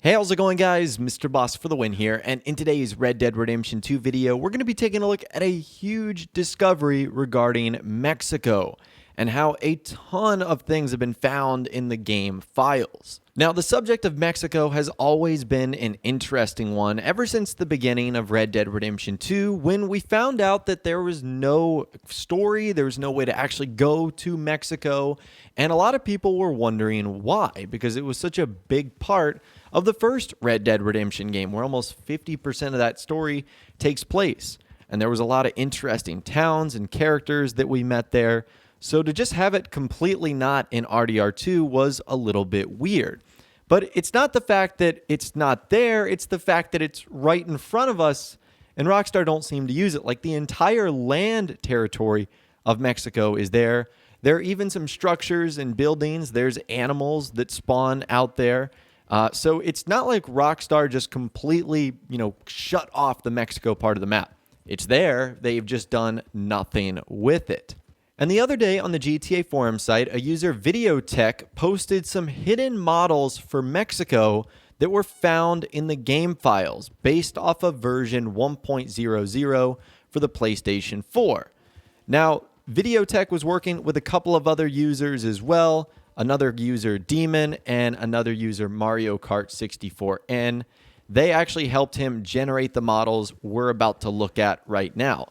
Hey, how's it going, guys? Mr. Boss for the win here, and in today's Red Dead Redemption 2 video, we're going to be taking a look at a huge discovery regarding Mexico and how a ton of things have been found in the game files. Now, the subject of Mexico has always been an interesting one ever since the beginning of Red Dead Redemption 2, when we found out that there was no story, there was no way to actually go to Mexico, and a lot of people were wondering why, because it was such a big part of the first Red Dead Redemption game, where almost 50% of that story takes place. And there was a lot of interesting towns and characters that we met there. So to just have it completely not in RDR2 was a little bit weird. But it's not the fact that it's not there, it's the fact that it's right in front of us, and Rockstar don't seem to use it. Like, the entire land territory of Mexico is there. There are even some structures and buildings. There's animals that spawn out there. So it's not like Rockstar just completely, shut off the Mexico part of the map. It's there. They've just done nothing with it. And the other day on the GTA forum site, a user Videotech posted some hidden models for Mexico that were found in the game files based off of version 1.00 for the PlayStation 4. Now, Videotech was working with a couple of other users as well. Another user, Demon, and another user, Mario Kart 64N. They actually helped him generate the models we're about to look at right now.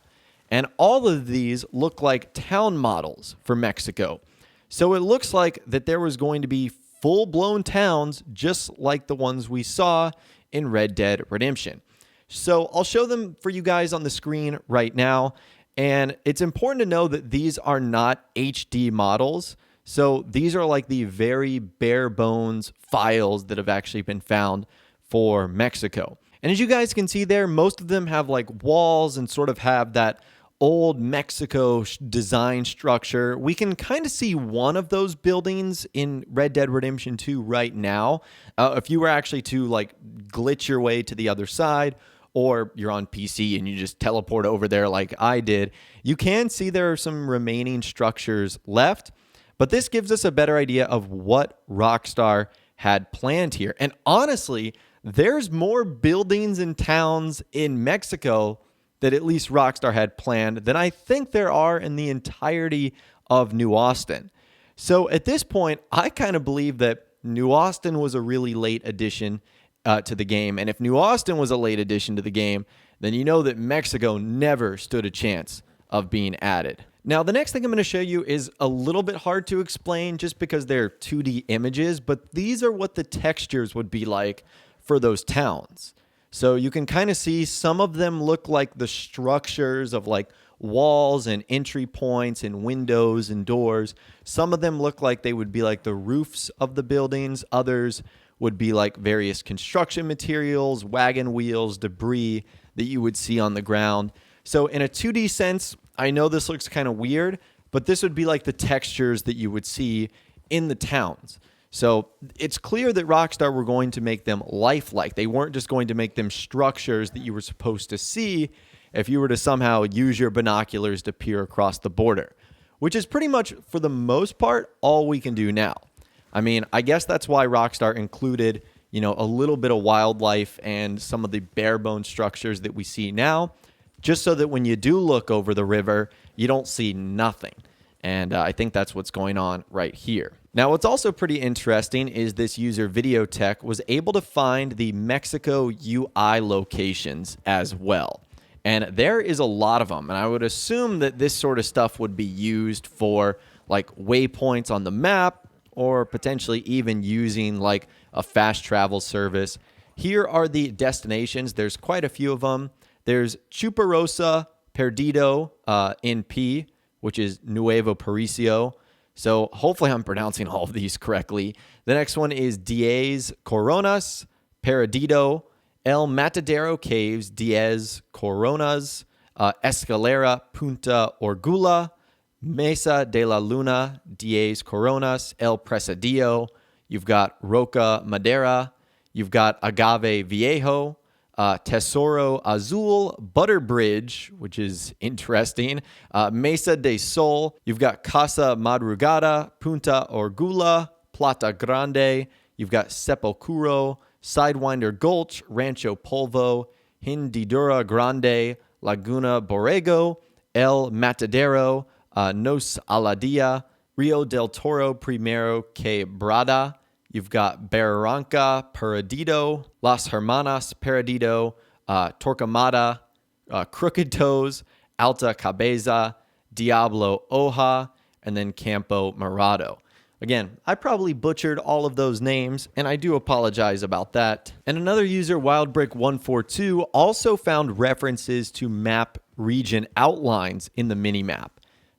And all of these look like town models for Mexico. So it looks like that there was going to be full-blown towns just like the ones we saw in Red Dead Redemption. So I'll show them for you guys on the screen right now. And it's important to know that these are not HD models. So these are like the very bare bones files that have actually been found for Mexico. And as you guys can see there, most of them have like walls and sort of have that old Mexico design structure. We can kind of see one of those buildings in Red Dead Redemption 2 right now. If you were actually to like glitch your way to the other side, or you're on PC and you just teleport over there like I did, you can see there are some remaining structures left. But this gives us a better idea of what Rockstar had planned here. And honestly, there's more buildings and towns in Mexico that at least Rockstar had planned than I think there are in the entirety of New Austin. So at this point, I kind of believe that New Austin was a really late addition to the game. And if New Austin was a late addition to the game, then you know that Mexico never stood a chance of being added. Now, the next thing I'm going to show you is a little bit hard to explain just because they're 2D images, but these are what the textures would be like for those towns. So you can kind of see some of them look like the structures of like walls and entry points and windows and doors. Some of them look like they would be like the roofs of the buildings. Others would be like various construction materials, wagon wheels, debris that you would see on the ground. So in a 2D sense, I know this looks kind of weird, but this would be like the textures that you would see in the towns. So it's clear that Rockstar were going to make them lifelike. They weren't just going to make them structures that you were supposed to see if you were to somehow use your binoculars to peer across the border, which is pretty much, for the most part, all we can do now. I mean, I guess that's why Rockstar included, a little bit of wildlife and some of the bare bone structures that we see now, just so that when you do look over the river, you don't see nothing. And I think that's what's going on right here. Now, what's also pretty interesting is this user Videotech was able to find the Mexico UI locations as well. And there is a lot of them. And I would assume that this sort of stuff would be used for like waypoints on the map, or potentially even using like a fast travel service. Here are the destinations. There's quite a few of them. There's Chuparosa Perdido in P, which is Nuevo Paraiso. So hopefully I'm pronouncing all of these correctly. The next one is Diez Coronas, Perdido, El Matadero Caves, Diez Coronas, Escalera Punta Orgula, Mesa de la Luna, Diez Coronas, El Presidio. You've got Roca Madera. You've got Agave Viejo, Tesoro Azul, Butter Bridge, which is interesting, Mesa de Sol. You've got Casa Madrugada, Punta Orgula, Plata Grande. You've got Sepulcro, Sidewinder Gulch, Rancho Polvo, Hindidura Grande, Laguna Borrego, El Matadero, Nos Aladia, Rio del Toro Primero Quebrada. You've got Barranca Perdido, Las Hermanas Perdido, Torquemada, Crooked Toes, Alta Cabeza, Diablo Oja, and then Campo Morado. Again, I probably butchered all of those names, and I do apologize about that. And another user, WildBrick142, also found references to map region outlines in the minimap.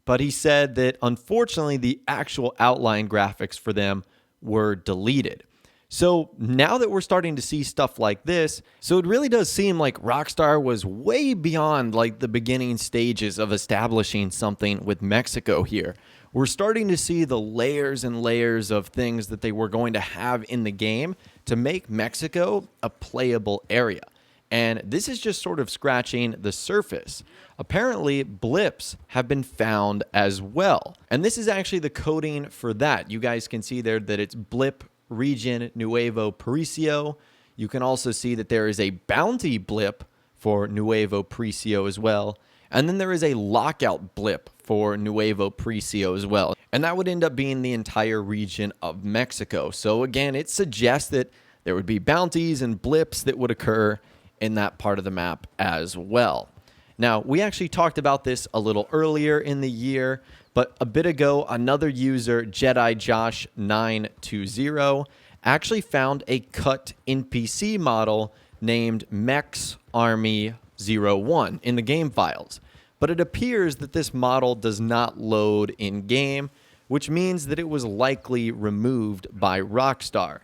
But he said that unfortunately the actual outline graphics for them were deleted. So now that we're starting to see stuff like this, so it really does seem like Rockstar was way beyond like the beginning stages of establishing something with Mexico here. We're starting to see the layers and layers of things that they were going to have in the game to make Mexico a playable area. And this is just sort of scratching the surface. Apparently, blips have been found as well. And this is actually the coding for that. You guys can see there that it's blip region Nuevo Paraiso. You can also see that there is a bounty blip for Nuevo Paraiso as well. And then there is a lockout blip for Nuevo Paraiso as well. And that would end up being the entire region of Mexico. So again, it suggests that there would be bounties and blips that would occur in that part of the map as well. Now, we actually talked about this a little earlier in the year, but a bit ago, another user, Jedi Josh 920, actually found a cut NPC model named Mex Army 01 in the game files. But it appears that this model does not load in-game, which means that it was likely removed by Rockstar.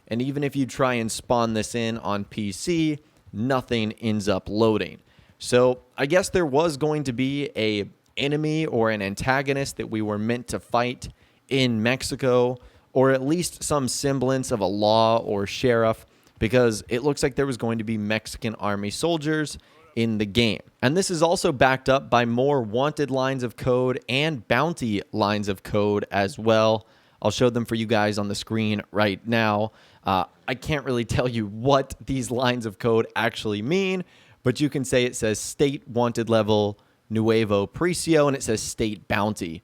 And even if you try and spawn this in on PC, nothing ends up loading. So I guess there was going to be an enemy or an antagonist that we were meant to fight in Mexico, or at least some semblance of a law or sheriff, because it looks like there was going to be Mexican army soldiers in the game. And this is also backed up by more wanted lines of code and bounty lines of code as well. I'll show them for you guys on the screen right now. I can't really tell you what these lines of code actually mean, but you can say it says state wanted level Nuevo Paraiso, and it says state bounty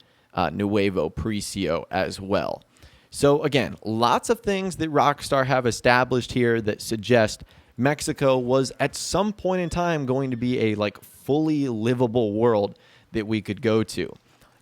Nuevo Paraiso as well. So again, lots of things that Rockstar have established here that suggest Mexico was at some point in time going to be a like fully livable world that we could go to.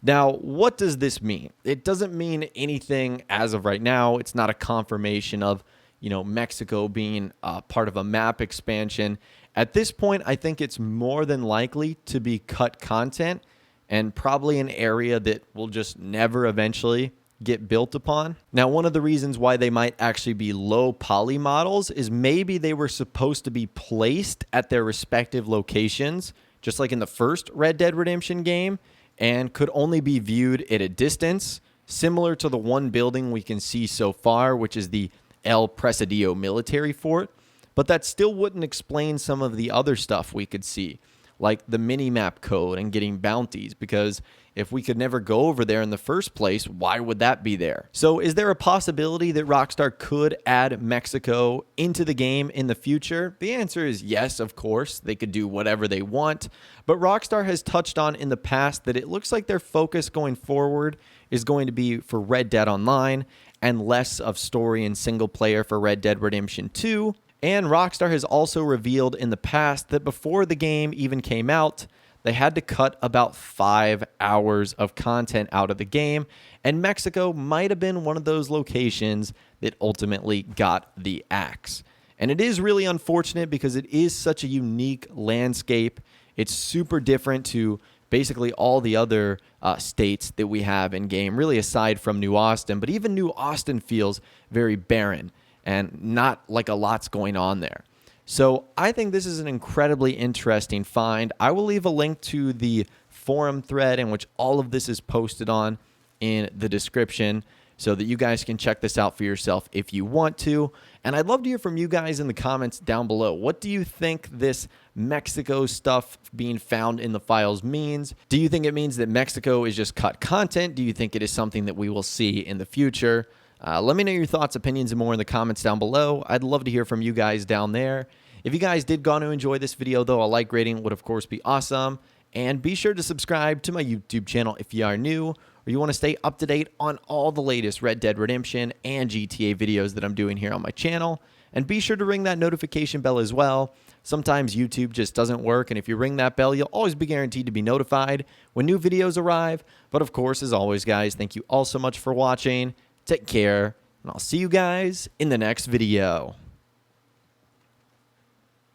Now, what does this mean? It doesn't mean anything as of right now. It's not a confirmation of, Mexico being part of a map expansion. At this point, I think it's more than likely to be cut content and probably an area that will just never eventually get built upon. Now, one of the reasons why they might actually be low poly models is maybe they were supposed to be placed at their respective locations, just like in the first Red Dead Redemption game, and could only be viewed at a distance, similar to the one building we can see so far, which is the El Presidio military fort. But that still wouldn't explain some of the other stuff we could see, like the minimap code and getting bounties, because if we could never go over there in the first place, why would that be there? So is there a possibility that Rockstar could add Mexico into the game in the future? The answer is yes, of course. They could do whatever they want. But Rockstar has touched on in the past that it looks like their focus going forward is going to be for Red Dead Online and less of story and single player for Red Dead Redemption 2. And Rockstar has also revealed in the past that before the game even came out, they had to cut about 5 hours of content out of the game, and Mexico might have been one of those locations that ultimately got the axe. And it is really unfortunate because it is such a unique landscape. It's super different to basically all the other states that we have in game, really aside from New Austin, but even New Austin feels very barren and not like a lot's going on there. So I think this is an incredibly interesting find. I will leave a link to the forum thread in which all of this is posted on in the description so that you guys can check this out for yourself if you want to. And I'd love to hear from you guys in the comments down below. What do you think this Mexico stuff being found in the files means? Do you think it means that Mexico is just cut content? Do you think it is something that we will see in the future? Let me know your thoughts, opinions, and more in the comments down below. I'd love to hear from you guys down there. If you guys did go to enjoy this video, though, a like rating would, of course, be awesome. And be sure to subscribe to my YouTube channel if you are new, or you want to stay up to date on all the latest Red Dead Redemption and GTA videos that I'm doing here on my channel. And be sure to ring that notification bell as well. Sometimes YouTube just doesn't work, and if you ring that bell, you'll always be guaranteed to be notified when new videos arrive. But of course, as always, guys, thank you all so much for watching. Take care, and I'll see you guys in the next video.